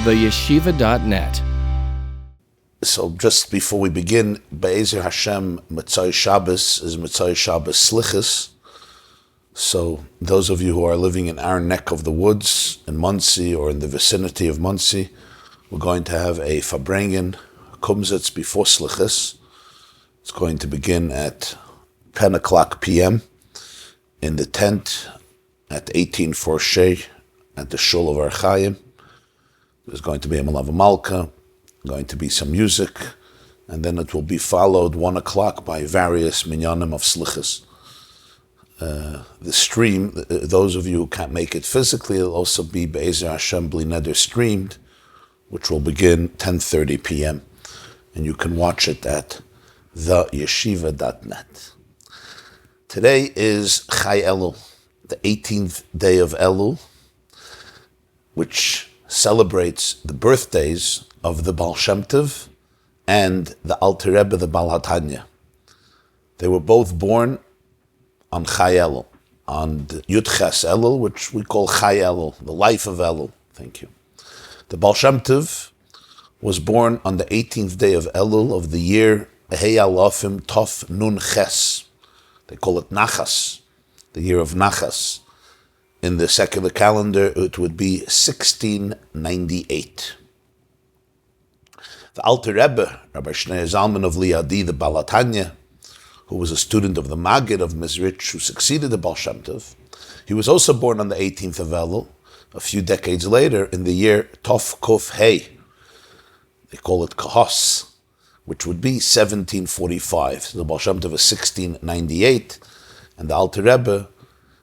theyeshiva.net. So just before we begin, Be'ezer Hashem, Motzei Shabbos is Motzei Shabbos Slichus. So those of you who are living in our neck of the woods, in Monsey or in the vicinity of Monsey, we're going to have a Farbrengen Kumsitz before Slichus. It's going to begin at 10 o'clock p.m. in the tent at 18 Forshey at the Shul of Archaim. There's going to be a Malava Malka, going to be some music, and then it will be followed 1 o'clock by various minyanim of Slichus. The stream, those of you who can't make it physically, it'll also be Be'ezer Hashem Bli Neder streamed, which will begin 10:30 p.m. And you can watch it at theyeshiva.net. Today is Chai Elul, the 18th day of Elul, which celebrates the birthdays of the Baal Shem Tov and the Alter Rebbe, the Baal HaTanya. They were both born on Chai Elul, on the Yudches Elul, which we call Chai Elul, the life of Elul. Thank you. The Baal Shem Tov was born on the 18th day of Elul of the year Hei Alafim Tov Nun Ches. They call it Nachas, the year of Nachas. In the secular calendar, it would be 1698. The Alter Rebbe, Rabbi Shneur Zalman of Liadi, the Baal HaTanya, who was a student of the Maggid of Mizrich, who succeeded the Baal Shem Tov, he was also born on the 18th of Elul, a few decades later, in the year Tov Kuf Hei. They call it Kahos, which would be 1745. So the Baal Shem Tov is 1698, and the Alter Rebbe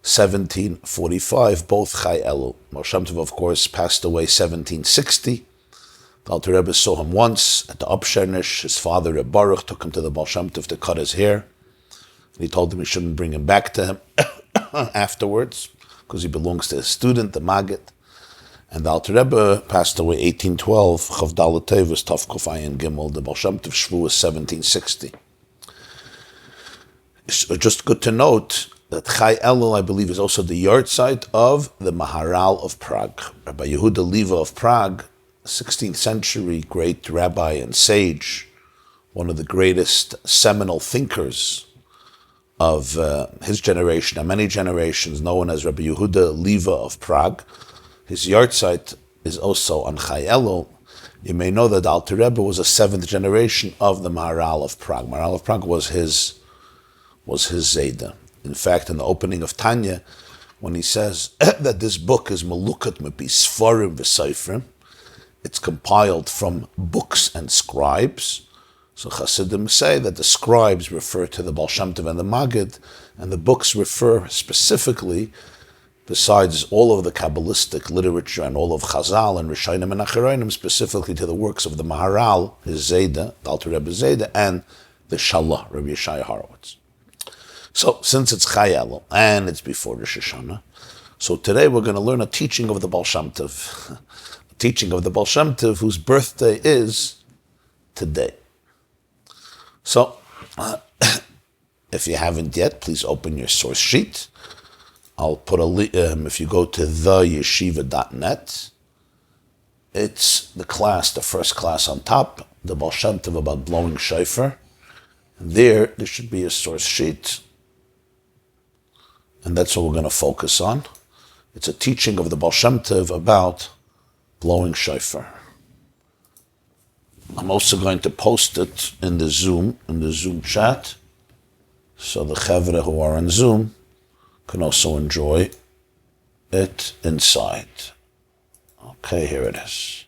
1745, both Chai Elul. Baal Shem Tov, of course, passed away 1760. The Alter Rebbe saw him once at the Upshernish. His father, Reb Baruch, took him to the Baal Shem Tov to cut his hair. And he told him he shouldn't bring him back to him afterwards, because he belongs to his student, the Maggid. And the Alter Rebbe passed away 1812. Chav Dalet Tevis Tov Kuf Ayin Gimel. The Baal Shem Tov Shvu was 1760. It's just good to note that Chai Elul, I believe, is also the yahrzeit of the Maharal of Prague. Rabbi Yehuda Leva of Prague, 16th century great rabbi and sage, one of the greatest seminal thinkers of his generation and many generations, known as Rabbi Yehuda Leva of Prague. His yahrzeit is also on Chai Elul. You may know that Alter Rebbe was a 7th generation of the Maharal of Prague. Maharal of Prague was his Zayda. In fact, in the opening of Tanya, when he says that this book is Melukat Mepi Sfarim V'Seifrim, it's compiled from books and scribes. So Chassidim say that the scribes refer to the Baal Shem Tov and the Maggid, and the books refer specifically, besides all of the Kabbalistic literature and all of Chazal and Rishonim and Acharonim, specifically to the works of the Maharal, his Zayda, the Alter Rebbe Zayda, and the Shalah, Rabbi Yeshaya Horowitz. So, since it's Chai Elul and it's before Rosh Hashanah, so today we're going to learn a teaching of the Baal Shem Tov, a teaching of the Baal Shem Tov whose birthday is today. So, if you haven't yet, please open your source sheet. I'll put if you go to theyeshiva.net, it's the class, the first class on top, the Baal Shem Tov about blowing shofar. And there should be a source sheet. And that's what we're going to focus on. It's a teaching of the Baal Shem Tov about blowing shofar. I'm also going to post it in the Zoom chat, so the Chevra who are on Zoom can also enjoy it inside. Okay, here it is.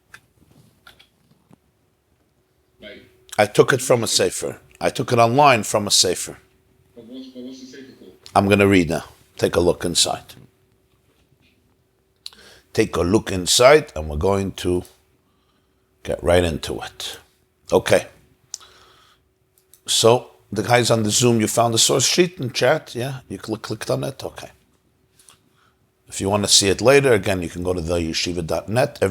Right. I took it from a sefer. I took it online from a sefer. But what's the sefer called? I'm going to read now. Take a look inside. Take a look inside, and we're going to get right into it. Okay. So, the guys on the Zoom, you found the source sheet in chat? Yeah? You clicked on it? Okay. If you want to see it later, again, you can go to theyeshiva.net.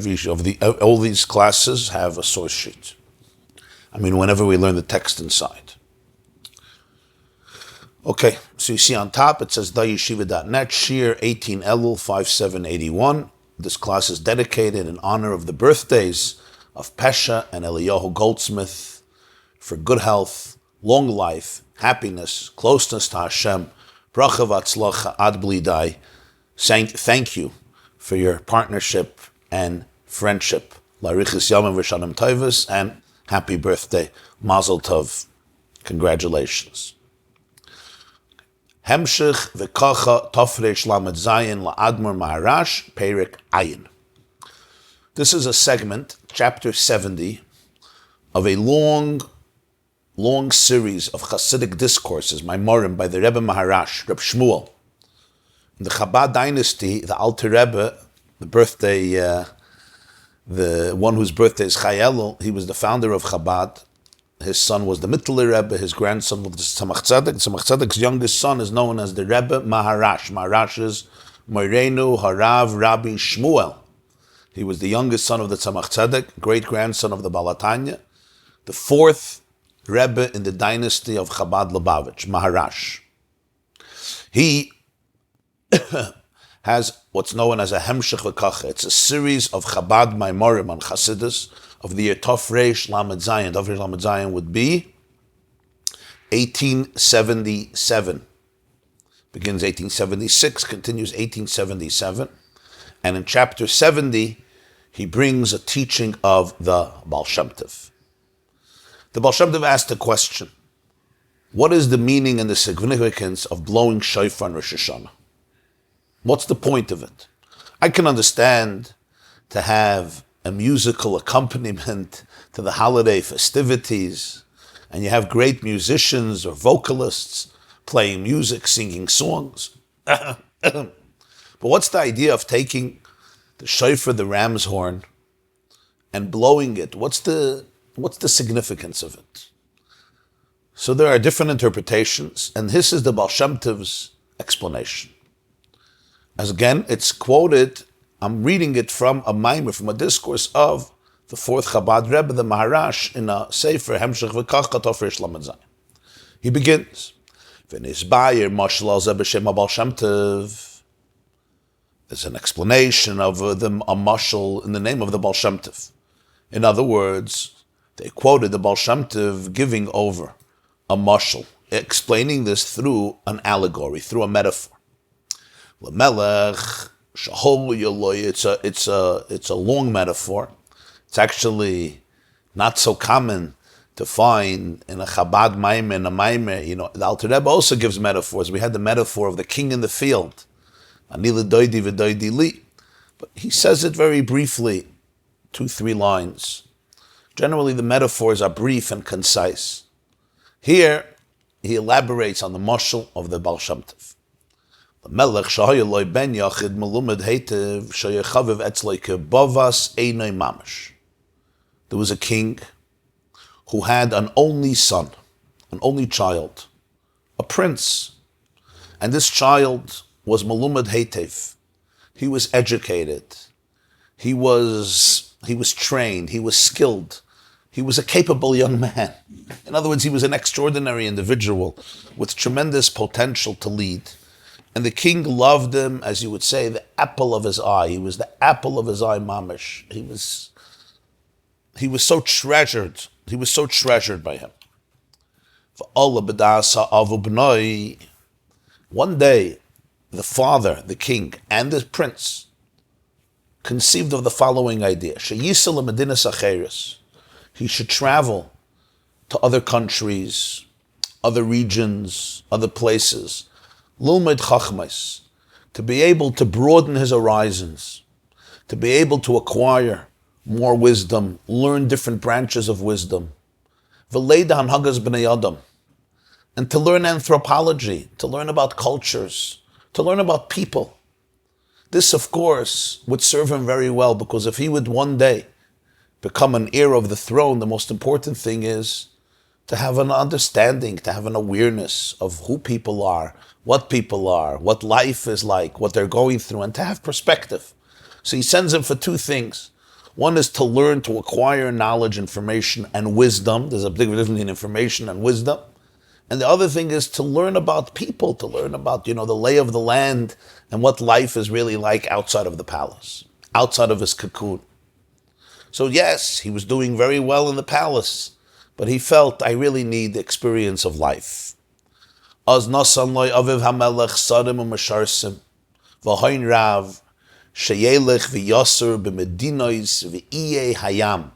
All these classes have a source sheet. I mean, whenever we learn the text inside. Okay, so you see on top, it says theyeshiva.net, Shir 18 Elul 5781. This class is dedicated in honor of the birthdays of Pesha and Eliyahu Goldsmith for good health, long life, happiness, closeness to Hashem, bracha v'atzlacha ad bli dai. Thank you for your partnership and friendship. Larichis yamim v'shanim tovos, and happy birthday. Mazel tov. Congratulations. Hemshich v'kacha tofresh lamed zayin la'admor maharash perik ayin. This is a segment, chapter 70, of a long series of Hasidic discourses, Maimorim, by the Rebbe Maharash, Reb Shmuel. In the Chabad dynasty, the Alter Rebbe, the one whose birthday is Chai Elul, he was the founder of Chabad. His son was the Mittler Rebbe, his grandson was the Tzemach Tzedek. Tzemach Tzedek's youngest son is known as the Rebbe Maharash. Maharash is Moirenu Harav Rabbi Shmuel. He was the youngest son of the Tzemach Tzedek, great-grandson of the Baal Tanya, the fourth Rebbe in the dynasty of Chabad Lubavitch, Maharash. He has what's known as a Hemshech V'Kacha. It's a series of Chabad Maimorim on Chassidus of the year Tov Reish Lamed Zayin. Tov Reish Lamed Zayin would be 1877. Begins 1876, continues 1877. And in chapter 70, he brings a teaching of the Baal Shem Tov. The Baal Shem Tov asked a question: what is the meaning and the significance of blowing shofar on Rosh Hashanah? What's the point of it? I can understand to have a musical accompaniment to the holiday festivities, and you have great musicians or vocalists playing music, singing songs. But what's the idea of taking the shofar, the ram's horn, and blowing it? What's the significance of it? So there are different interpretations, and this is the Baal Shem Tov's explanation. As again, it's quoted, I'm reading it from a maimer, from a discourse of the fourth Chabad Rebbe, the Maharash, in a Sefer, Hemshech V'Kacha Tov Reish Lamed Zayin. He begins, V'nisbayer mashal al zeh b'shem Baal Shem Tov. There's an explanation of a mashal in the name of the Baal Shem Tov. In other words, they quoted the Baal Shem Tov giving over a mashal, explaining this through an allegory, through a metaphor. L'melech shahol yoloi. It's a long metaphor. It's actually not so common to find in a Chabad maimer, in a maimer. The Alter Rebbe also gives metaphors. We had the metaphor of the king in the field. Ani l'doidi v'doidi li. But he says it very briefly, 2-3 lines. Generally, the metaphors are brief and concise. Here, he elaborates on the mashal of the Baal Shem Tov. The melech shahayaloi ben yachid melumed heitev shayechaviv etzloi kebavas einoi mamash. There was a king who had an only son, an only child, a prince. And this child was melumed heitev. He was educated. He was trained. He was skilled. He was a capable young man. In other words, he was an extraordinary individual with tremendous potential to lead. And the king loved him, as you would say, the apple of his eye. He was the apple of his eye, mamish. He was so treasured. He was so treasured by him. One day, the father, the king, and the prince conceived of the following idea: he should travel to other countries, other regions, other places, Lulmed Chachmais, to be able to broaden his horizons, to be able to acquire more wisdom, learn different branches of wisdom, V'leida Hanhagas B'nei Adam, and to learn anthropology, to learn about cultures, to learn about people. This, of course, would serve him very well, because if he would one day become an heir of the throne, the most important thing is to have an understanding, to have an awareness of who people are, what life is like, what they're going through, and to have perspective. So he sends him for two things. One is to learn, to acquire knowledge, information, and wisdom. There's a big difference between information and wisdom. And the other thing is to learn about people, to learn about, the lay of the land and what life is really like outside of the palace. outside of his cocoon. So yes, he was doing very well in the palace, but he felt, I really need the experience of life. Az nasan loy aviv hamelech sarim u'masharsim v'hoin rav sheyelech v'yasur b'medinois v'iye hayam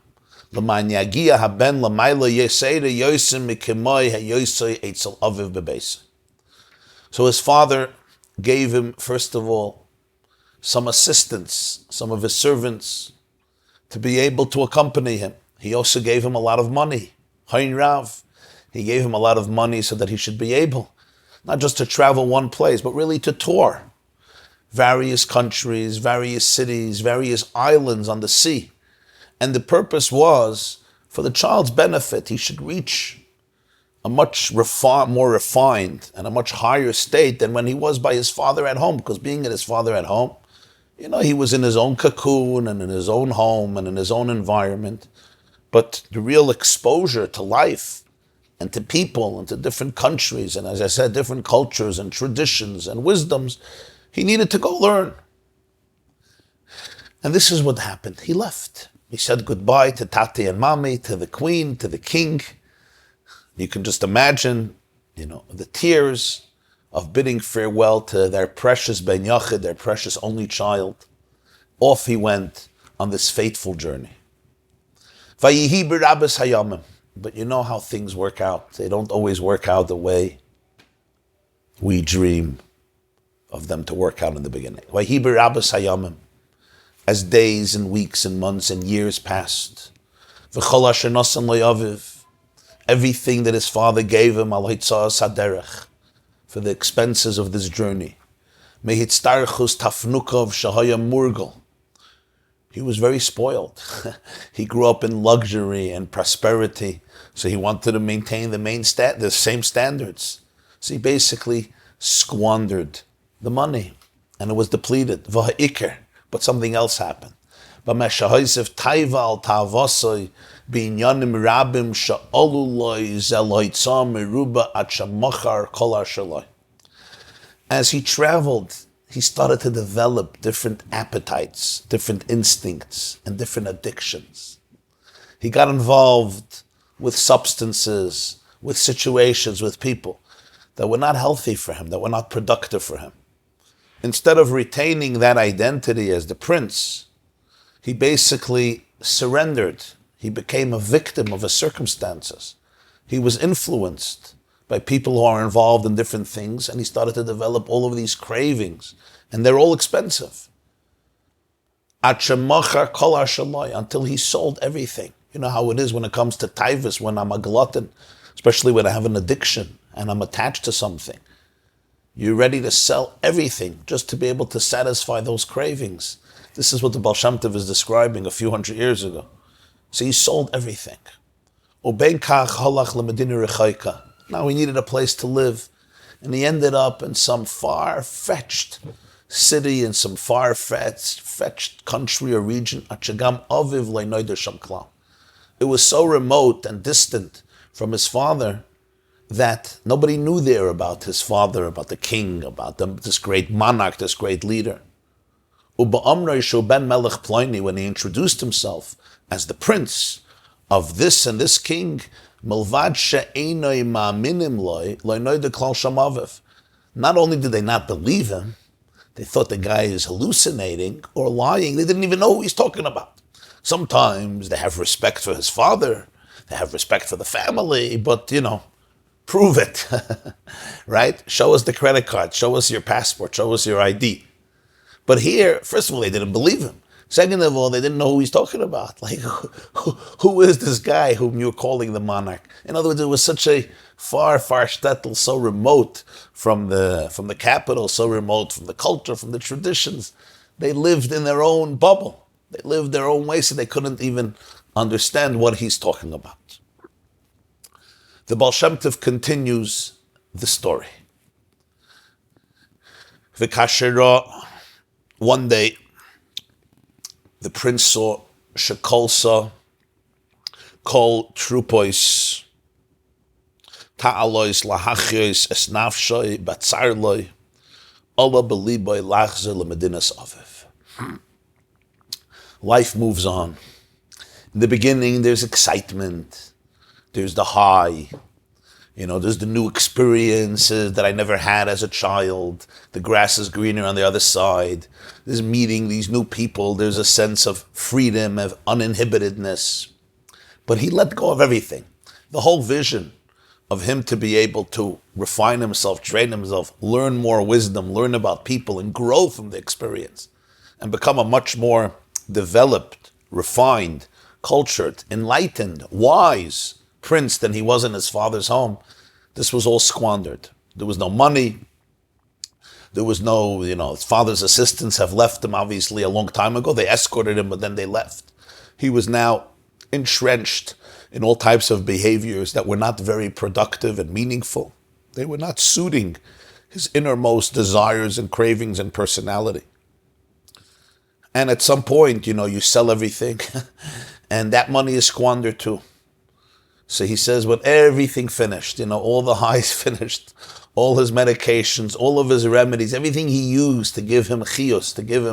l'man yagia haben l'mayla yeseda yosim mikimoi hayosoi eitzel aviv bebeis. So his father gave him, first of all, some assistants, some of his servants, to be able to accompany him. He also gave him a lot of money. Hain Rav. He gave him a lot of money so that he should be able, not just to travel one place, but really to tour various countries, various cities, various islands on the sea. And the purpose was, for the child's benefit, he should reach a much more refined and a much higher state than when he was by his father at home. Because being at his father at home, he was in his own cocoon and in his own home and in his own environment. But the real exposure to life and to people and to different countries and, as I said, different cultures and traditions and wisdoms, he needed to go learn. And this is what happened. He left. He said goodbye to Tati and Mami, to the queen, to the king. You can just imagine, the tears of bidding farewell to their precious Ben Yachid, their precious only child. Off he went on this fateful journey. Vayihi b'rabas hayamim. But you know how things work out. They don't always work out the way we dream of them to work out in the beginning. Vayihi b'rabas hayamim. As days and weeks and months and years passed, v'chol asher nasan lo yaviv. Everything that his father gave him, al hitzas haderech, for the expenses of this journey. Mehitztarchus tafnukov shahaya murgal. He was very spoiled. He grew up in luxury and prosperity, so he wanted to maintain the same standards. So he basically squandered the money, and it was depleted. V'ha'ikr, but something else happened. B'meshahoysev taiva al ta'avosoi b'inyanim rabim sha'oluloi zeloitzam meruba at shamachar kol ashaloi. As he traveled, he started to develop different appetites, different instincts, and different addictions. He got involved with substances, with situations, with people that were not healthy for him, that were not productive for him. Instead of retaining that identity as the prince, he basically surrendered. He became a victim of his circumstances. He was influenced by people who are involved in different things, and he started to develop all of these cravings, and they're all expensive. Until he sold everything. You know how it is when it comes to taivas, when I'm a glutton, especially when I have an addiction and I'm attached to something. You're ready to sell everything just to be able to satisfy those cravings. This is what the Baal Shem Tov is describing a few hundred years ago. So he sold everything. Now he needed a place to live, and he ended up in some far-fetched city, in some far-fetched country or region. It was so remote and distant from his father that nobody knew there about his father, about the king, about this great monarch, this great leader. When he introduced himself as the prince of this and this king, not only did they not believe him, they thought the guy is hallucinating or lying. They didn't even know who he's talking about. Sometimes they have respect for his father, they have respect for the family, but prove it, right? Show us the credit card, show us your passport, show us your ID. But here, first of all, they didn't believe him. Second of all, they didn't know who he's talking about. Like, who is this guy whom you're calling the monarch? In other words, it was such a far shtetl, so remote from the capital, so remote from the culture, from the traditions. They lived in their own bubble. They lived their own way, so they couldn't even understand what he's talking about. The Baal Shem Tov continues the story. Vikashera, one day, the prince saw Shekolsa, Kol Trupois, Ta'alois, Lahachiois, Esnafshoi, Batzarloi, Allah Beliboy, Lachzer, Lemedinas Aviv. Life moves on. In the beginning, there's excitement. There's the high. There's the new experiences that I never had as a child. The grass is greener on the other side. There's meeting these new people. There's a sense of freedom, of uninhibitedness. But he let go of everything. The whole vision of him to be able to refine himself, train himself, learn more wisdom, learn about people, and grow from the experience, and become a much more developed, refined, cultured, enlightened, wise prince than he was in his father's home. This was all squandered. There was no money. There was no, his father's assistants have left him obviously a long time ago. They escorted him, but then they left. He was now entrenched in all types of behaviors that were not very productive and meaningful. They were not suiting his innermost desires and cravings and personality. And at some point, you sell everything and that money is squandered too. So he says, when everything finished, all the highs finished, all his medications, all of his remedies, everything he used to give him chiyus, to give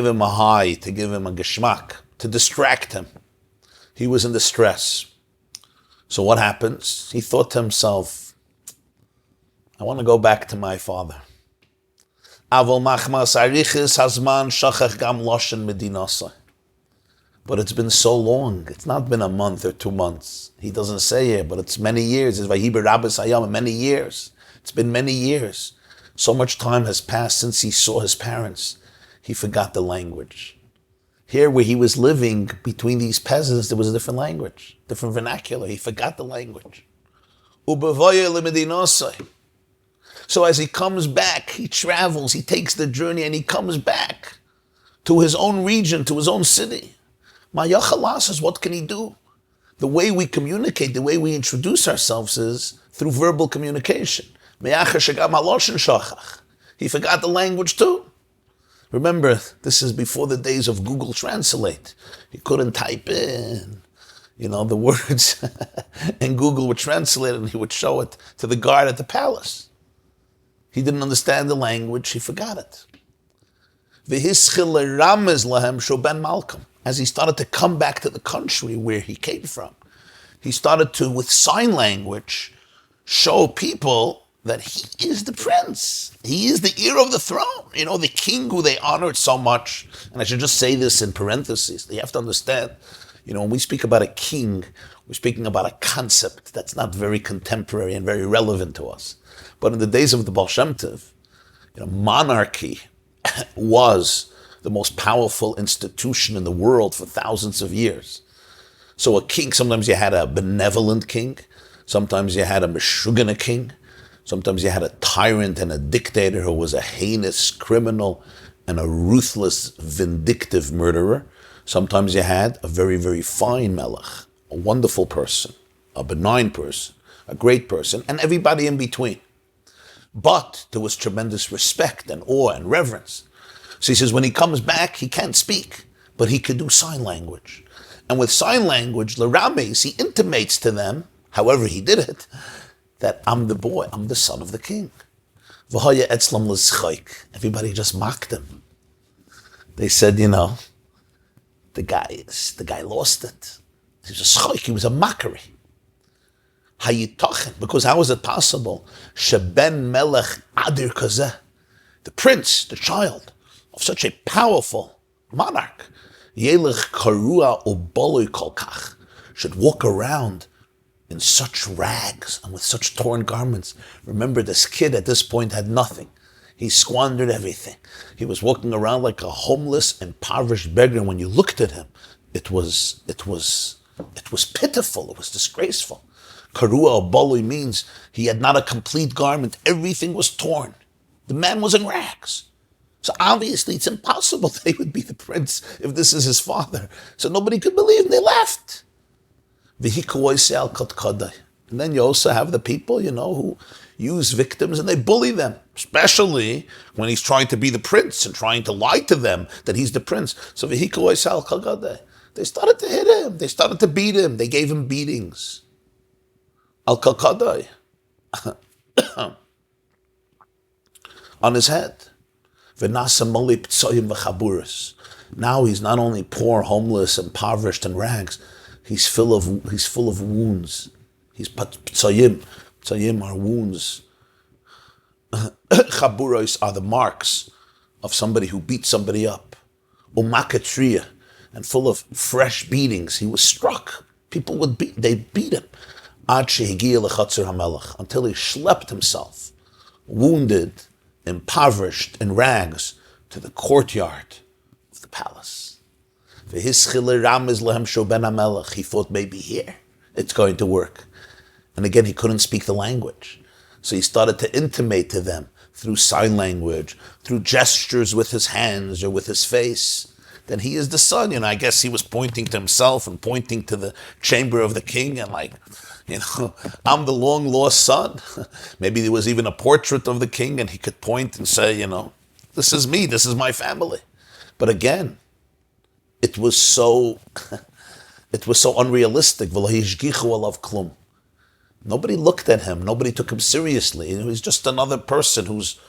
him a high, to give him a geschmack, to distract him. He was in distress. So what happens? He thought to himself, I want to go back to my father. But it's been so long. It's not been a month or 2 months. He doesn't say it, but it's many years. It's many years. It's been many years. So much time has passed since he saw his parents. He forgot the language. Here where he was living between these peasants, there was a different language, different vernacular. He forgot the language. So as he comes back, he travels, he takes the journey, and he comes back to his own region, to his own city. Ma'yachal says, what can he do? The way we communicate, the way we introduce ourselves is through verbal communication. He forgot the language too. Remember, this is before the days of Google Translate. He couldn't type in, the words, and Google would translate it and he would show it to the guard at the palace. He didn't understand the language, he forgot it. As he started to come back to the country where he came from, he started to, with sign language, show people that he is the prince. He is the heir of the throne. The king who they honored so much. And I should just say this in parentheses. You have to understand, when we speak about a king, we're speaking about a concept that's not very contemporary and very relevant to us. But in the days of the Baal Shem Tov, monarchy was the most powerful institution in the world for thousands of years. So a king, sometimes you had a benevolent king, sometimes you had a meshugana king, sometimes you had a tyrant and a dictator who was a heinous criminal and a ruthless, vindictive murderer. Sometimes you had a very, very fine melech, a wonderful person, a benign person, a great person, and everybody in between. But there was tremendous respect and awe and reverence. So he says when he comes back, he can't speak, but he could do sign language. And with sign language, l'rames, he intimates to them, however he did it, that I'm the boy, I'm the son of the king. Everybody just mocked him. They said, the guy lost it. He was a schoik, he was a mockery. Because how is it possible? Sheben melech adir kazeh, the prince, the child of such a powerful monarch, yelech karua uboloi kolkach, should walk around in such rags and with such torn garments. Remember, this kid at this point had nothing. He squandered everything. He was walking around like a homeless, impoverished beggar. And when you looked at him, it was pitiful. It was disgraceful. Karua Bolui means he had not a complete garment. Everything was torn. The man was in rags. So obviously it's impossible that he would be the prince if this is his father. So nobody could believe, and they left. And then you also have the people, who use victims and they bully them, especially when he's trying to be the prince and trying to lie to them that he's the prince. So they started to hit him. They started to beat him. They gave him beatings. Al-Kalkadai on his head. Now he's not only poor, homeless, impoverished, and rags. He's full of wounds. He's ptsayim. Ptsayim are wounds. Chaburos are the marks of somebody who beat somebody up. Umakatria, and full of fresh beatings. He was struck. People they beat him. Ad shehigia lechatzer hamelech, until he schlepped himself, wounded, impoverished, in rags, to the courtyard of the palace. He thought maybe here it's going to work. And again, he couldn't speak the language. So he started to intimate to them through sign language, through gestures with his hands or with his face, that he is the son. I guess he was pointing to himself and pointing to the chamber of the king and I'm the long lost son. Maybe there was even a portrait of the king and he could point and say, this is me, this is my family. But again, it was so unrealistic. Nobody looked at him. Nobody took him seriously. He was just another person who's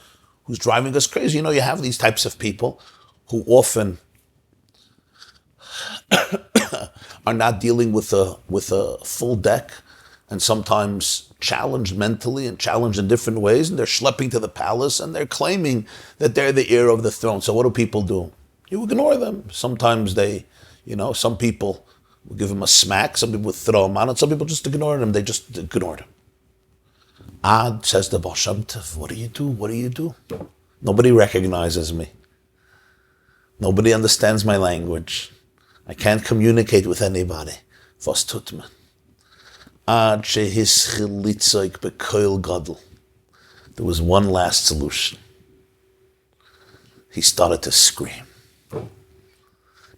driving us crazy. You have these types of people who often are not dealing with a full deck, and sometimes challenged mentally and challenged in different ways, and they're schlepping to the palace and they're claiming that they're the heir of the throne. So what do people do? You ignore them. Sometimes some people will give him a smack, some people will throw him out, and some people just ignore him. They just ignored him. Says the Baal Shem Tov, what do you do? What do you do? Nobody recognizes me. Nobody understands my language. I can't communicate with anybody. Was tut man? There was one last solution. He started to scream.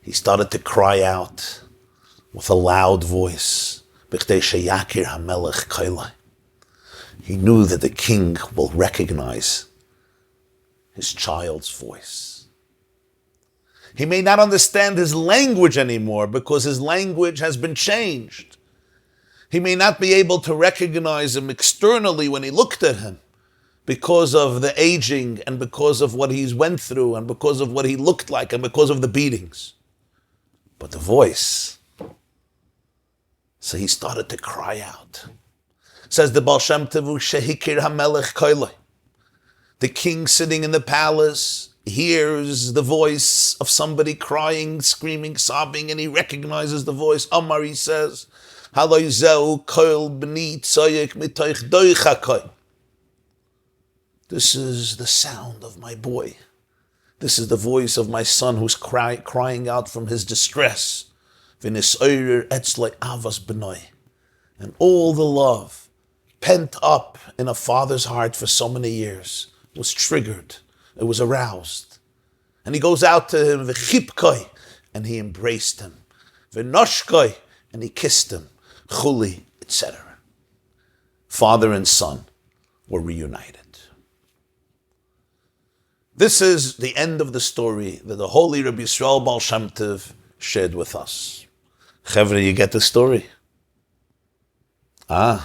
He started to cry out with a loud voice. He knew that the king will recognize his child's voice. He may not understand his language anymore because his language has been changed. He may not be able to recognize him externally when he looked at him because of the aging and because of what he's went through and because of what he looked like and because of the beatings. But the voice. So he started to cry out. Says the Baal Shem Tov, Shehikir HaMelech Koiloi. The king sitting in the palace hears the voice of somebody crying, screaming, sobbing, and he recognizes the voice. Amar, he says, Haloi zeu koil b'ni tzoyek mitoich doichakoi. This is the sound of my boy. This is the voice of my son who's crying out from his distress. V'nisoyer etzloi avas b'noi. And all the love pent up in a father's heart for so many years was triggered. It was aroused. And he goes out to him, v'chipkoi, and he embraced him. V'noshkoi, and he kissed him. Chuli, etc. Father and son were reunited. This is the end of the story that the holy Rabbi Yisrael Baal Shem Tov shared with us. Chevre, you get the story? Was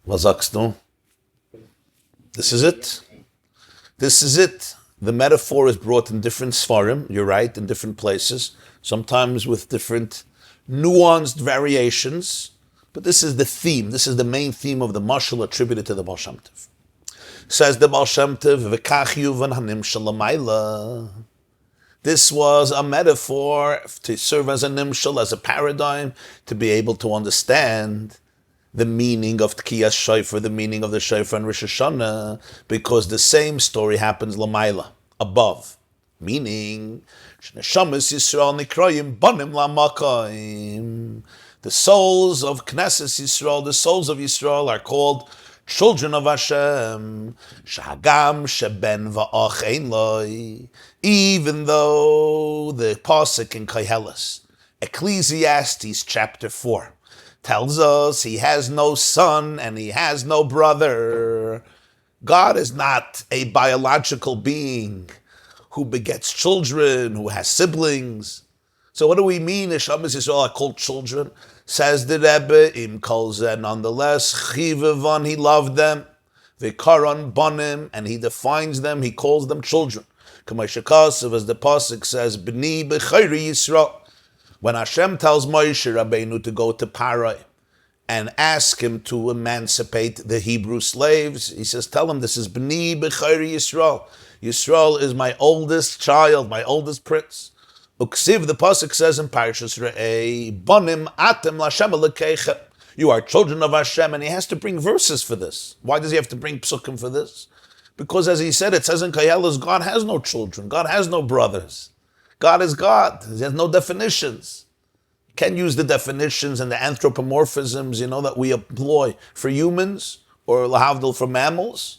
sagst du? This is it. This is it. The metaphor is brought in different svarim, you're right, in different places, sometimes with different nuanced variations, but this is the theme, this is the main theme of the mashal attributed to the Baal Shem Tov. Says the Baal Shem Tov, V'kach yuvan hanim shalamayla. This was a metaphor to serve as a nimshal, as a paradigm, to be able to understand the meaning of Tkiyas Shofar, the meaning of the Shofar and Rosh Hashanah, because the same story happens Lamaila, above. Meaning, Neshamas Yisrael Nikroyim Banim Lamakayim. The souls of Knesset Yisrael, the souls of Yisrael are called children of Hashem. Shahagam Sheben Va'ach Ein Loi. Even though the pasuk in Koheles, Ecclesiastes chapter 4, tells us he has no son and he has no brother. God is not a biological being who begets children, who has siblings. So what do we mean? Neshamas Yisrael are called children. Says the Rebbe, Im Kolze, nonetheless, Chivavon, he loved them. Vikaron Bonim, and he defines them, he calls them children. Kamashakasav, as the pasuk says, B'ni b'chayri Yisrael. When Hashem tells Moshe Rabbeinu to go to Parai and ask him to emancipate the Hebrew slaves, he says, tell him this is B'ni b'chayri Yisrael. Yisrael is my oldest child, my oldest prince. Uksiv, the pasuk says in Parshas Re'eh, Bonim atem l'Hashem Elokeichem. You are children of Hashem, and he has to bring verses for this. Why does he have to bring psukim for this? Because as he said, it says in Kayelas, God has no children, God has no brothers. God is God. He has no definitions. You can't use the definitions and the anthropomorphisms, that we employ for humans or lahavdil for mammals.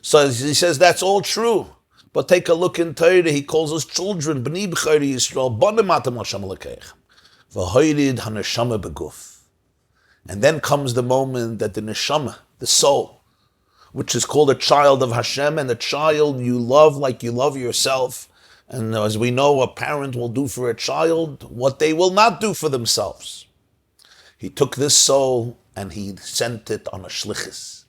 So he says that's all true. But take a look in Torah, he calls us children. B'ni b'chayri Yisrael, bonim atem l'Hashem Elokeichem. V'hoyrid ha'neshama b'guf. And then comes the moment that the neshama, the soul, which is called a child of Hashem, and a child you love like you love yourself. And as we know, a parent will do for a child what they will not do for themselves. He took this soul and he sent it on a shlichus.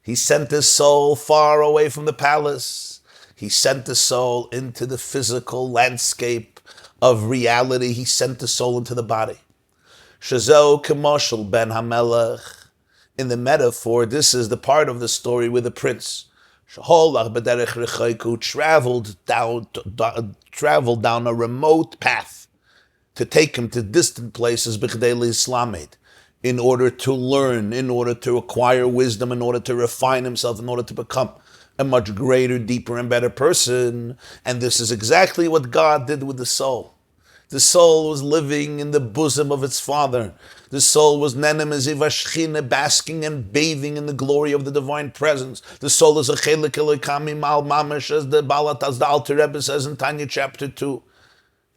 He sent his soul far away from the palace. He sent the soul into the physical landscape of reality. He sent the soul into the body. Shazeo Kemoshel ben Hamelech. In the metaphor, this is the part of the story with the prince. Traveled down a remote path to take him to distant places in order to learn, in order to acquire wisdom, in order to refine himself, in order to become a much greater, deeper, and better person. And this is exactly what God did with the soul. The soul was living in the bosom of its father. The soul was nenem ezivashchina, basking and bathing in the glory of the divine presence. The soul is a chelik elikami mal mamish, as the Balataz, the Alter Rebbe says in Tanya chapter 2.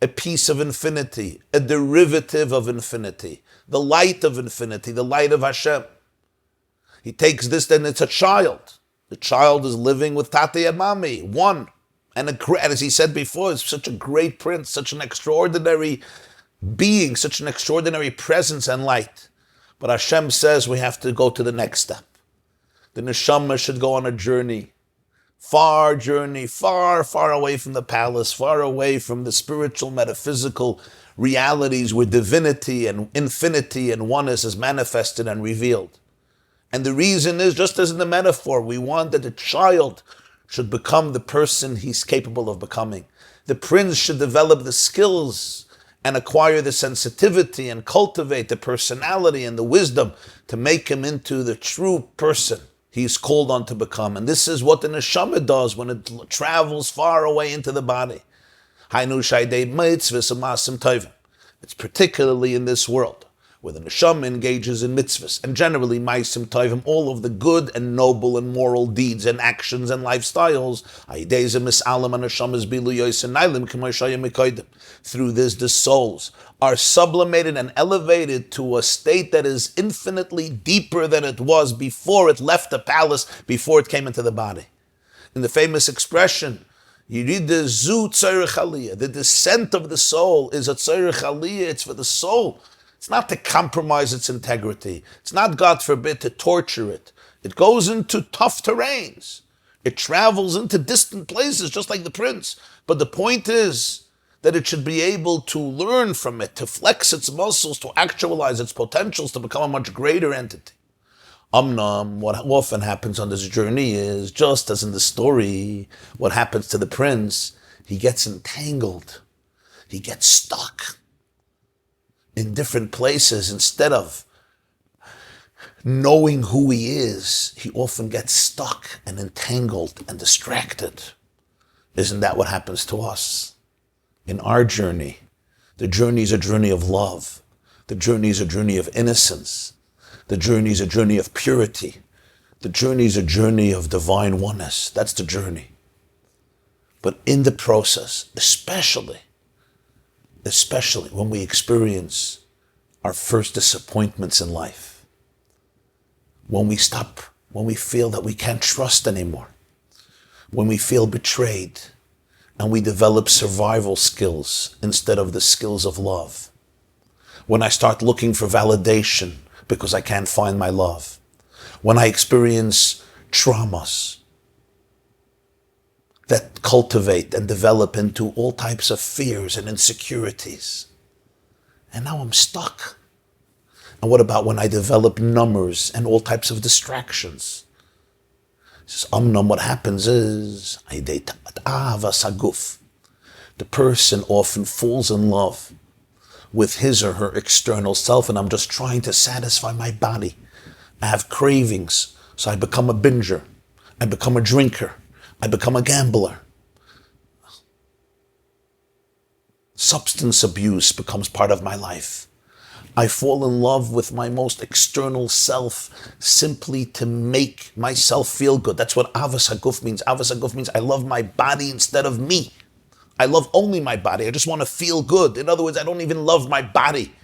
A piece of infinity, a derivative of infinity, the light of infinity, the light of Hashem. He takes this, then it's a child. The child is living with Tate and Mami, one. And as he said before, it's such a great prince, such an extraordinary being, such an extraordinary presence and light. But Hashem says we have to go to the next step. The neshama should go on a journey, far, far away from the palace, far away from the spiritual, metaphysical realities where divinity and infinity and oneness is manifested and revealed. And the reason is, just as in the metaphor, we want that the child should become the person he's capable of becoming. The prince should develop the skills and acquire the sensitivity and cultivate the personality and the wisdom to make him into the true person he's called on to become. And this is what the neshama does when it travels far away into the body. It's particularly in this world where the neshama engages in mitzvahs, and generally ma'asim tovim, all of the good and noble and moral deeds and actions and lifestyles. Through this, the souls are sublimated and elevated to a state that is infinitely deeper than it was before it left the palace, before it came into the body. In the famous expression, you read the zu tzorech aliyah, the descent of the soul is a tzorech aliyah, it's for the soul. It's not to compromise its integrity. It's not, God forbid, to torture it. It goes into tough terrains. It travels into distant places, just like the prince. But the point is that it should be able to learn from it, to flex its muscles, to actualize its potentials, to become a much greater entity. What often happens on this journey is, just as in the story, what happens to the prince, he gets entangled. He gets stuck in different places. Instead of knowing who he is, he often gets stuck and entangled and distracted. Isn't that what happens to us in our journey? The journey is a journey of love. The journey is a journey of innocence. The journey is a journey of purity. The journey is a journey of divine oneness. That's the journey. But in the process, especially when we experience our first disappointments in life, when we feel that we can't trust anymore, when we feel betrayed, and we develop survival skills instead of the skills of love, when I start looking for validation because I can't find my love, when I experience traumas, that cultivate and develop into all types of fears and insecurities. And now I'm stuck. And what about when I develop numbers and all types of distractions? He says, what happens is, the person often falls in love with his or her external self, and I'm just trying to satisfy my body. I have cravings, so I become a binger. I become a drinker. I become a gambler. Substance abuse becomes part of my life. I fall in love with my most external self simply to make myself feel good. That's what Avas Haguf means. Avas Haguf means I love my body instead of me. I love only my body. I just want to feel good. In other words, I don't even love my body.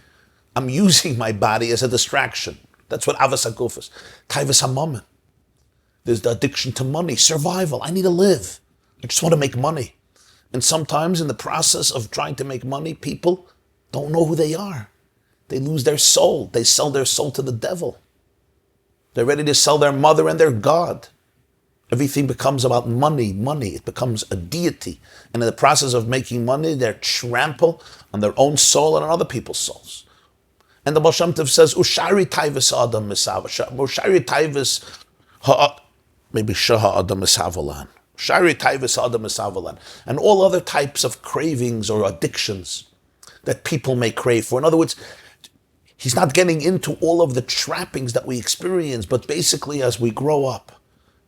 I'm using my body as a distraction. That's what Avas Haguf is. Taivas Hamamen. There's the addiction to money, survival. I need to live. I just want to make money. And sometimes in the process of trying to make money, people don't know who they are. They lose their soul. They sell their soul to the devil. They're ready to sell their mother and their God. Everything becomes about money. It becomes a deity. And in the process of making money, they trample on their own soul and on other people's souls. And the Baal Shem Tov says, Ushari taivas adam misava. Ushari taivas maybe shaha adam misavalan. Ushari taivas adam misavalan. And all other types of cravings or addictions that people may crave for. In other words, he's not getting into all of the trappings that we experience, but basically as we grow up,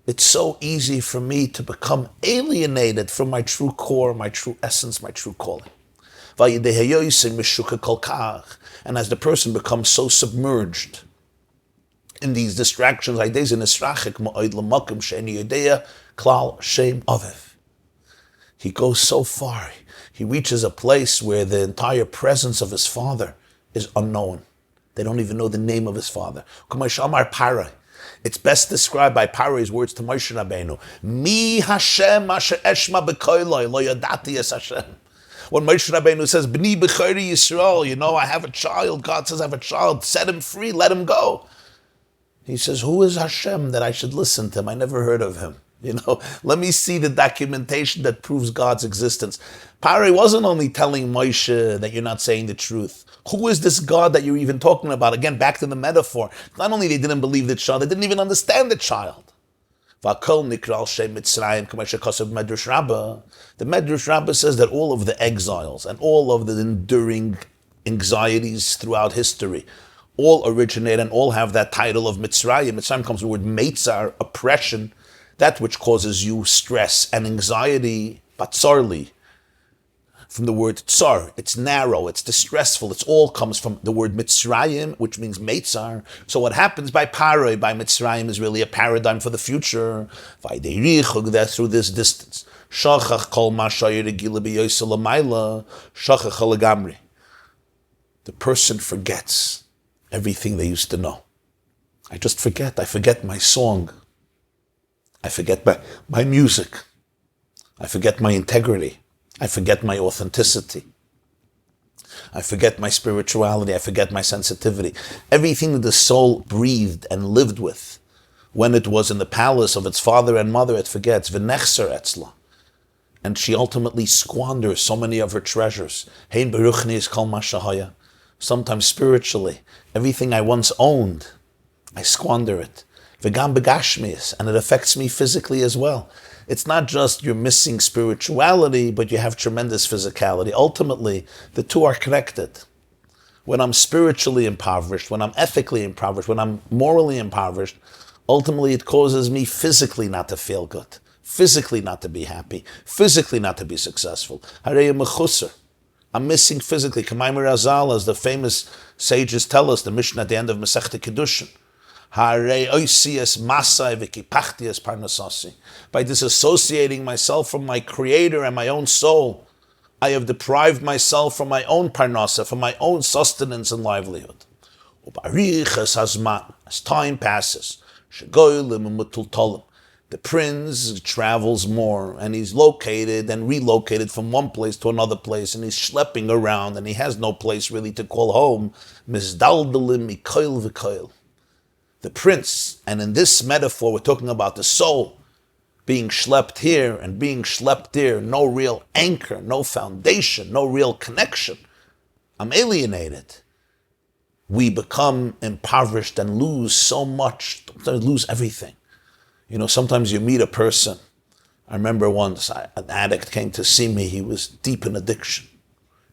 it's so easy for me to become alienated from my true core, my true essence, my true calling. And as the person becomes so submerged in these distractions, he goes so far. He reaches a place where the entire presence of his father is unknown. They don't even know the name of his father. It's best described by Paro's words to Moshe Rabbeinu. Mi Hashem asher eshma b'koiloi lo yadati es Hashem. When Moshe Rabbeinu says, B'ni b'chori Yisrael, I have a child. God says, I have a child. Set him free. Let him go. He says, who is Hashem that I should listen to him? I never heard of him. Let me see the documentation that proves God's existence. Paro wasn't only telling Moshe that you're not saying the truth. Who is this God that you're even talking about? Again, back to the metaphor. Not only they didn't believe the child, they didn't even understand the child. The Medrash Rabbah says that all of the exiles and all of the enduring anxieties throughout history all originate and all have that title of Mitzrayim. Mitzrayim comes from the word Meitzar, oppression, that which causes you stress and anxiety, batzarli, from the word tsar. It's narrow, it's distressful, it all comes from the word Mitzrayim, which means Meitzar. So what happens by Paroi, by Mitzrayim, is really a paradigm for the future. That through this distance. Shachach kol ma shayir regila b'yoysa l'mayla, shachach halagamri. The person forgets everything they used to know. I just forget. I forget my song. I forget my music. I forget my integrity. I forget my authenticity. I forget my spirituality. I forget my sensitivity. Everything that the soul breathed and lived with when it was in the palace of its father and mother, it forgets. V'nechser etzla. And she ultimately squanders so many of her treasures. Hein beruchni is kol mashahaya. Sometimes spiritually, everything I once owned, I squander it. V'gam begashmis, and it affects me physically as well. It's not just you're missing spirituality, but you have tremendous physicality. Ultimately, the two are connected. When I'm spiritually impoverished, when I'm ethically impoverished, when I'm morally impoverished, ultimately it causes me physically not to feel good, physically not to be happy, physically not to be successful. I'm missing physically. K'maymer Azal, as the famous sages tell us, the Mishnah at the end of Masechta Kiddushin, by disassociating myself from my Creator and my own soul, I have deprived myself from my own parnasa, from my own sustenance and livelihood. As time passes, the prince travels more, and he's located and relocated from one place to another place, and he's schlepping around, and he has no place really to call home. The prince, and in this metaphor we're talking about the soul, being schlepped here and being schlepped there, no real anchor, no foundation, no real connection. I'm alienated. We become impoverished and lose so much, lose everything. Sometimes you meet a person. I remember once an addict came to see me. He was deep in addiction.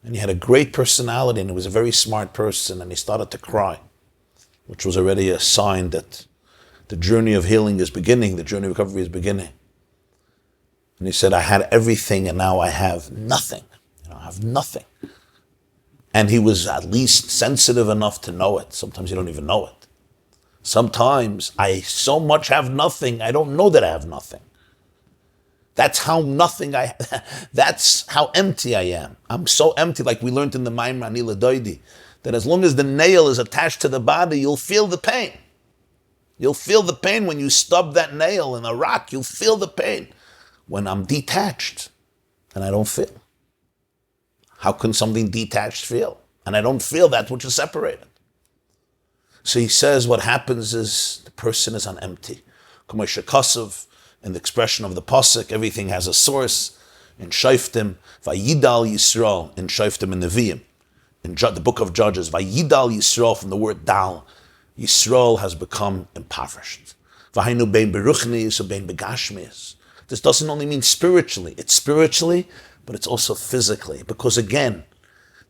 And he had a great personality, and he was a very smart person, and he started to cry, which was already a sign that the journey of healing is beginning, the journey of recovery is beginning. And he said, I had everything, and now I have nothing. I have nothing. And he was at least sensitive enough to know it. Sometimes you don't even know it. Sometimes I so much have nothing, I don't know that I have nothing. That's how that's how empty I am. I'm so empty, like we learned in the Maimar Anila Doidi, that as long as the nail is attached to the body, you'll feel the pain. You'll feel the pain when you stub that nail in a rock. You'll feel the pain. When I'm detached and I don't feel. How can something detached feel? And I don't feel that which is separated. So he says what happens is the person is on empty. In the expression of the Pasuk, everything has a source. In Shoftim, Vidal Yisrael, in Shoftim and Nevi'im. In the book of Judges, Vidal Yisrael, from the word Dal, Yisrael has become impoverished. V'hainu bein beruchnis or bein begashmis. This doesn't only mean spiritually. It's spiritually, but it's also physically. Because again,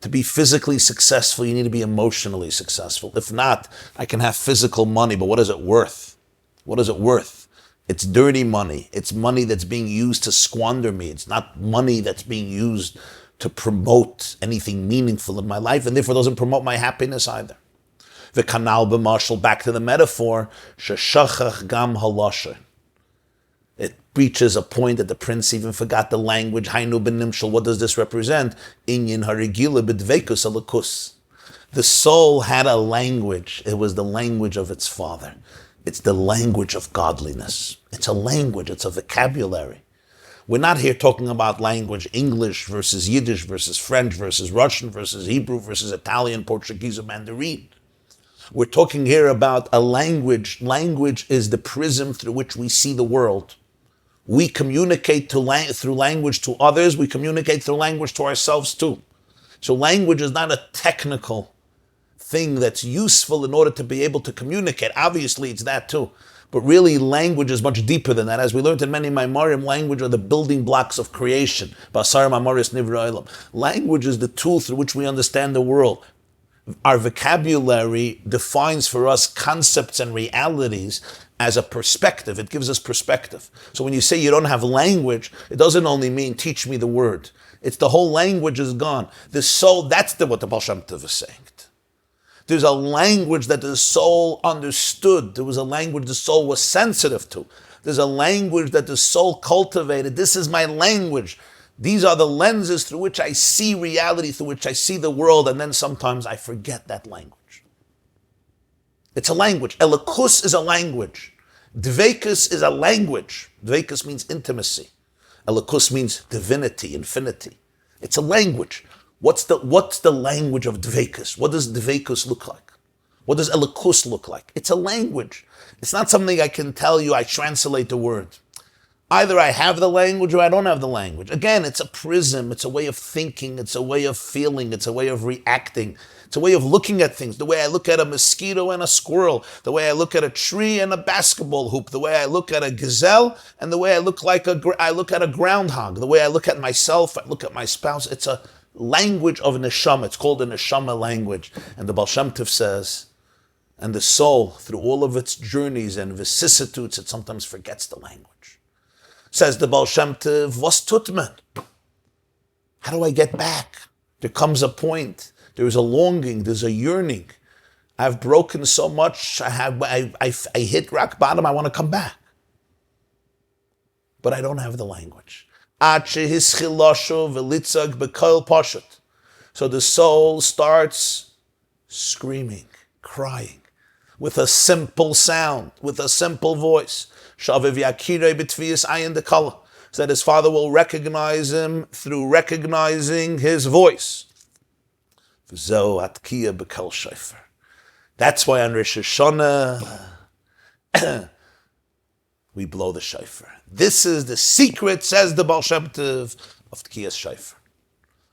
to be physically successful, you need to be emotionally successful. If not, I can have physical money, but what is it worth? What is it worth? It's dirty money. It's money that's being used to squander me. It's not money that's being used to promote anything meaningful in my life, and therefore doesn't promote my happiness either. The kanal b'mashal, back to the metaphor, sheshachach gam halosher. It reaches a point that the prince even forgot the language. Hainu ben nimshal. What does this represent? Inyan harigila b'dveikus alakus. The soul had a language. It was the language of its father. It's the language of godliness. It's a language. It's a vocabulary. We're not here talking about language, English versus Yiddish versus French versus Russian versus Hebrew versus Italian, Portuguese, or Mandarin. We're talking here about a language. Language is the prism through which we see the world. We communicate through language to others. We communicate through language to ourselves too. So language is not a technical thing that's useful in order to be able to communicate. Obviously, it's that too. But really, language is much deeper than that. As we learned in many Maimarim, language are the building blocks of creation. Basar Mamaris Nivra Olam. Language is the tool through which we understand the world. Our vocabulary defines for us concepts and realities as a perspective. It gives us perspective. So when you say you don't have language, it doesn't only mean teach me the word. It's the whole language is gone. The soul, that's what the Baal Shem Tov is saying. There's a language that the soul understood. There was a language the soul was sensitive to. There's a language that the soul cultivated. This is my language. These are the lenses through which I see reality, through which I see the world, and then sometimes I forget that language. It's a language. Elikus is a language. Dveikus is a language. Dveikus means intimacy. Elikus means divinity, infinity. It's a language. What's the language of Dveikus? What does Dveikus look like? What does Elikus look like? It's a language. It's not something I can tell you, I translate the word. Either I have the language or I don't have the language. Again, it's a prism, it's a way of thinking, it's a way of feeling, it's a way of reacting. It's a way of looking at things, the way I look at a mosquito and a squirrel, the way I look at a tree and a basketball hoop, the way I look at a gazelle, and the way I look at a groundhog, the way I look at myself, I look at my spouse. It's a language of neshama. It's called a neshama language. And the Baal Shem Tov says, and the soul, through all of its journeys and vicissitudes, it sometimes forgets the language. Says the Baal Shem Tov, was tut man? How do I get back? There comes a point. There is a longing. There's a yearning. I've broken so much. I hit rock bottom. I want to come back. But I don't have the language. So the soul starts screaming, crying, with a simple sound, with a simple voice. So that his father will recognize him through recognizing his voice. That's why on Rosh Hashanah, we blow the shofar. This is the secret, says the Baal Shem Tov, of Tkiyas shofar.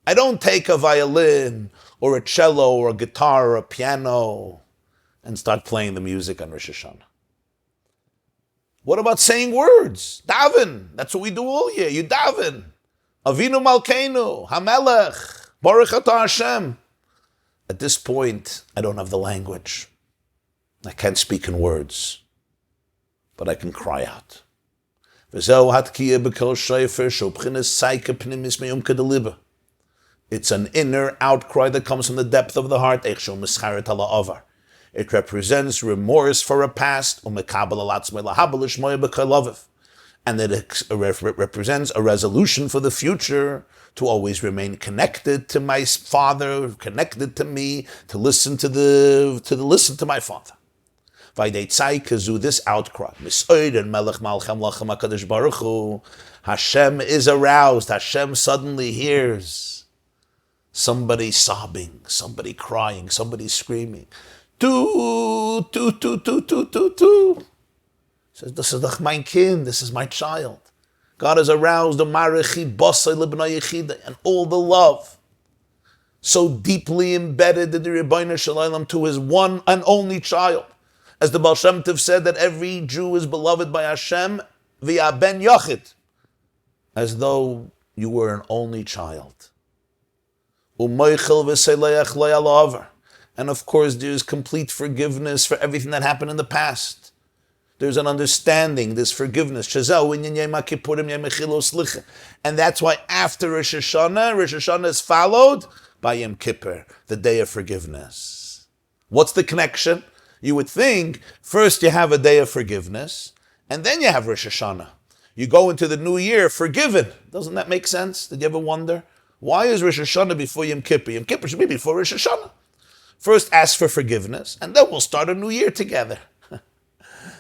I don't take a violin or a cello or a guitar or a piano and start playing the music on Rosh Hashanah. What about saying words? Daven. That's what we do all year. You daven. Avinu Malkeinu, Hamelech, Baruch Atah Hashem. At this point, I don't have the language. I can't speak in words, but I can cry out. It's an inner outcry that comes from the depth of the heart. It represents remorse for a past, and it represents a resolution for the future to always remain connected to my father, connected to me, to listen to my father. This outcry, Hashem is aroused. Hashem suddenly hears somebody sobbing, somebody crying, somebody screaming. Tu. Says, this is my kind, this is my child. God has aroused the marichi basay lebnei yechida, and all the love so deeply embedded in the Rebbeinu Shalom to his one and only child. As the Baal Shem Tov said, that every Jew is beloved by Hashem via ben yachid, as though you were an only child. Umoichel v'seleach lo yalaver. And of course, there's complete forgiveness for everything that happened in the past. There's an understanding, there's forgiveness. And that's why after Rosh Hashanah is followed by Yom Kippur, the day of forgiveness. What's the connection? You would think, first you have a day of forgiveness, and then you have Rosh Hashanah. You go into the new year forgiven. Doesn't that make sense? Did you ever wonder? Why is Rosh Hashanah before Yom Kippur? Yom Kippur should be before Rosh Hashanah. First ask for forgiveness, and then we'll start a new year together.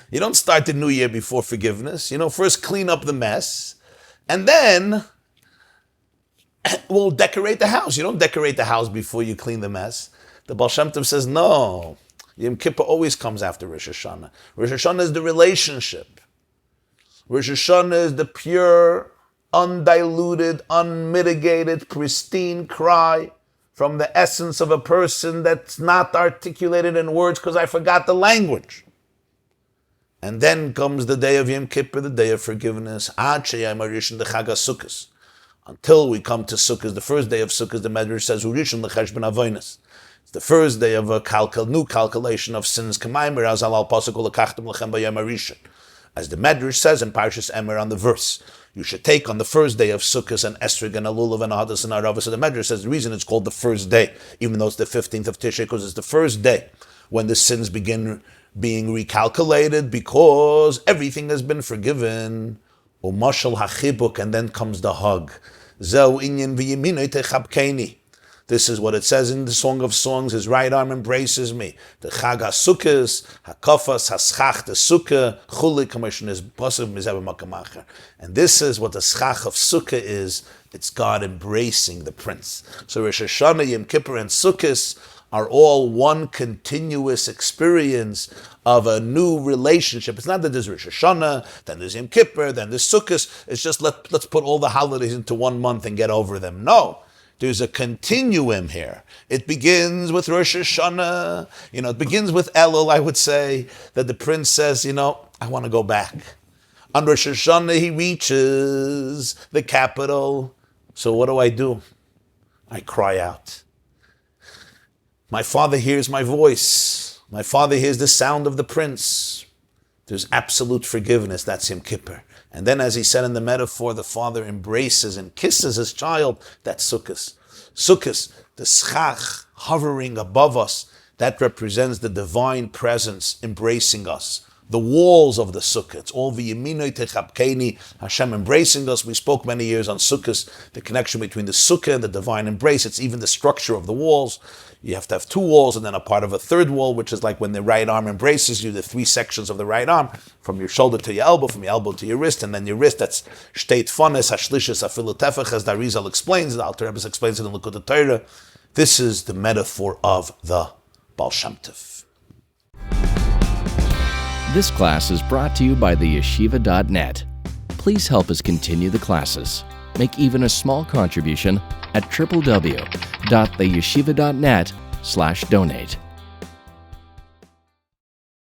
You don't start the new year before forgiveness. First clean up the mess, and then we'll decorate the house. You don't decorate the house before you clean the mess. The Baal Shem Tov says, no. Yom Kippur always comes after Rosh Hashanah. Rosh Hashanah is the relationship. Rosh Hashanah is the pure, undiluted, unmitigated, pristine cry from the essence of a person that's not articulated in words because I forgot the language. And then comes the day of Yom Kippur, the day of forgiveness. Until we come to Sukkot, the first day of Sukkot, the Medrash says, it's the first day of a new calculation of sins. As the Medrash says in Parshas Emer on the verse, you should take on the first day of Sukkot and Esrog and Elul and Ahadas and Arava. So the Medrash says the reason it's called the first day, even though it's the 15th of Tishrei, because it's the first day when the sins begin being recalculated, because everything has been forgiven. Umashal hachibuk, and then comes the hug. Zeu inyan v'yiminoi techabkeini. This is what it says in the Song of Songs. His right arm embraces me. The Chag HaSukkos, HaKofas, HaSchach, the Sukkah, Chulik, Commission is Pasav Mizav Makamacher. And this is what the Schach of Sukkah is. It's God embracing the prince. So Rosh Hashanah, Yom Kippur, and Sukkot are all one continuous experience of a new relationship. It's not that there's Rosh Hashanah, then there's Yom Kippur, then there's Sukkot. It's just let's put all the holidays into 1 month and get over them. No. There's a continuum here. It begins with Rosh Hashanah. It begins with Elul, I would say, that the prince says, I want to go back. On Rosh Hashanah, he reaches the capital. So what do? I cry out. My father hears my voice. My father hears the sound of the prince. There's absolute forgiveness. That's Yom Kippur. And then, as he said in the metaphor, the father embraces and kisses his child. That's Sukkot. Sukkot, the schach hovering above us, that represents the divine presence embracing us. The walls of the Sukkah, it's all v'yiminoi techabkeini, Hashem embracing us. We spoke many years on Sukkot, the connection between the Sukkah and the divine embrace. It's even the structure of the walls. You have to have 2 walls and then a part of a third wall, which is like when the right arm embraces you, the 3 sections of the right arm, from your shoulder to your elbow, from your elbow to your wrist, and then your wrist, that's shteit fanes, hashlishes, afilu tefach, as the Arizal explains, the Alter Rebbe explains it in Likutei Torah. This is the metaphor of the Baal Shem Tov. This class is brought to you by theyeshiva.net. Please help us continue the classes. Make even a small contribution at www.theyeshiva.net/donate.